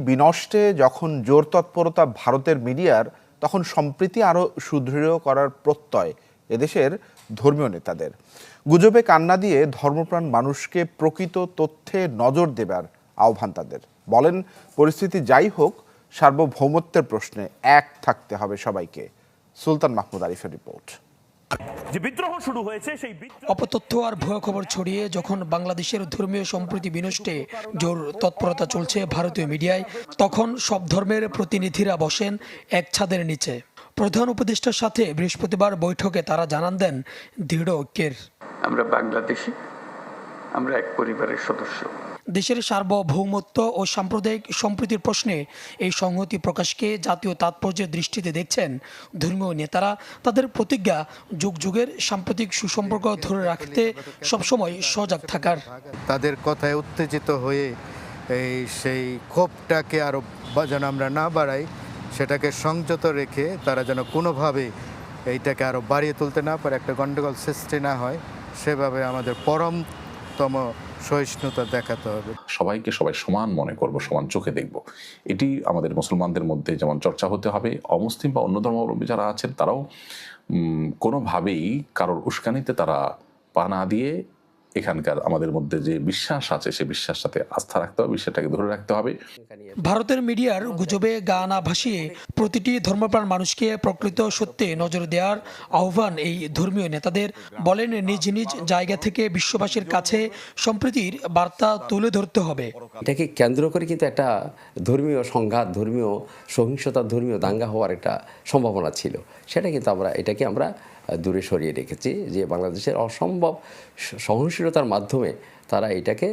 বিনষ্টে যখন জোর তৎপরতা ভারতের মিডিয়ার, তখন সম্প্রীতি আরও সুদৃঢ় করার প্রত্যয় এদেশের ধর্মীয় নেতাদের। গুজবে কান্না দিয়ে ধর্মপ্রাণ মানুষকে প্রকৃত তথ্যে নজর দেবার আহ্বান তাদের। বলেন, পরিস্থিতি যাই হোক, সার্বভৌমত্বের প্রশ্নে এক থাকতে হবে সবাইকে। সুলতান মাহমুদ আরিফের রিপোর্ট। যে বিদ্রোহ শুরু হয়েছে সেই অপতথ্য আর ভুয়া খবর ছড়িয়ে যখন বাংলাদেশের ধর্মীয় সম্প্রীতি বিনষ্টে জোর তৎপরতা চলছে ভারতীয় মিডিয়ায়, তখন সব ধর্মের প্রতিনিধিরা বসেন এক ছাদের নিচে। প্রধান উপদেষ্টার সাথে বৃহস্পতিবার বৈঠকে তারা জানান দেন দৃঢ় ঐক্যের। আমরা বাংলাদেশি, আমরা এক পরিবারের সদস্য। দেশের সার্বভৌমত্ব ও সাম্প্রদায়িক সম্প্রীতির প্রশ্নে এই সংহতি প্রকাশকে জাতীয় তাৎপর্যের দৃষ্টিতে দেখছেন ধর্মীয় নেতারা। তাদের প্রতিজ্ঞা যুগ যুগের সাম্প্রতিক সুসম্পর্ক ধরে রাখতে সবসময় সজাগ থাকার। তাদের কথায় উত্তেজিত হয়ে সেই ক্ষোভটাকে আরও যেন আমরা না বাড়াই, সেটাকে সংযত রেখে তারা যেন কোনোভাবে এইটাকে আরও বাড়িয়ে তুলতে না পারে, একটা গণ্ডগোল সৃষ্টি না হয়, সেভাবে আমাদের পরমতম সহিষ্ণুতা দেখাতে হবে। সবাইকে সবাই সমান মনে করব, সমান চোখে দেখব, এটি আমাদের মুসলমানদের মধ্যে যেমন চর্চা হতে হবে। অমুসলিম বা অন্য ধর্মাবলম্বী যারা আছেন তারাও কোনোভাবেই কারোর উস্কানিতে তারা পা না দিয়ে এখানকার আমাদের মধ্যে যে বিশ্বাস আছে সেই বিশ্বাস সাথে আস্থা রাখতে হবে, বিশ্বাসটাকে ধরে রাখতে হবে। ভারতের মিডিয়ার গুজবে গা না ভাসিয়ে প্রতিটি ধর্মপ্রাণ মানুষকে প্রকৃত সত্যে নজর দেওয়ার আহ্বান এই ধর্মীয় নেতাদের। বলেন, নিজ নিজ জায়গা থেকে বিশ্ববাসীর কাছে সম্প্রীতির বার্তা তুলে ধরতে হবে। এটাকে কেন্দ্র করে কিন্তু একটা ধর্মীয় সংঘাত, ধর্মীয় সহিংসতা, ধর্মীয় দাঙ্গা হওয়ার একটা সম্ভাবনা ছিল। সেটা কিন্তু আমরা দূরে সরিয়ে রেখেছি, যে বাংলাদেশের অসম্ভব সহনশীলতার মাধ্যমে তারা এটাকে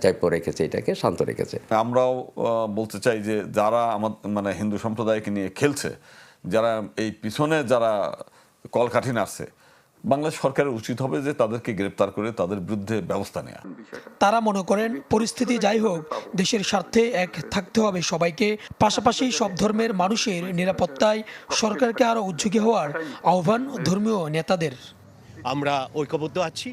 জায়প্য রেখেছে, এটাকে শান্ত রেখেছে। আমরাও বলতে চাই যে যারা আমার হিন্দু সম্প্রদায়কে নিয়ে খেলছে, যারা এই পিছনে যারা কলকাঠি নাড়ছে, বাংলাদেশ সরকারের উচিত হবে যে তাদেরকে গ্রেপ্তার করে তাদের বিরুদ্ধে ব্যবস্থা নেওয়া। তারা মনে করেন, পরিস্থিতি যাই হোক, দেশের স্বার্থে এক থাকতে হবে সবাইকে। পাশাপাশি সব ধর্মের মানুষের নিরাপত্তায় সরকারকে আরও উদ্যোগী হওয়ার আহ্বান ধর্মীয় নেতাদের। আমরা ঐক্যবদ্ধ আছি।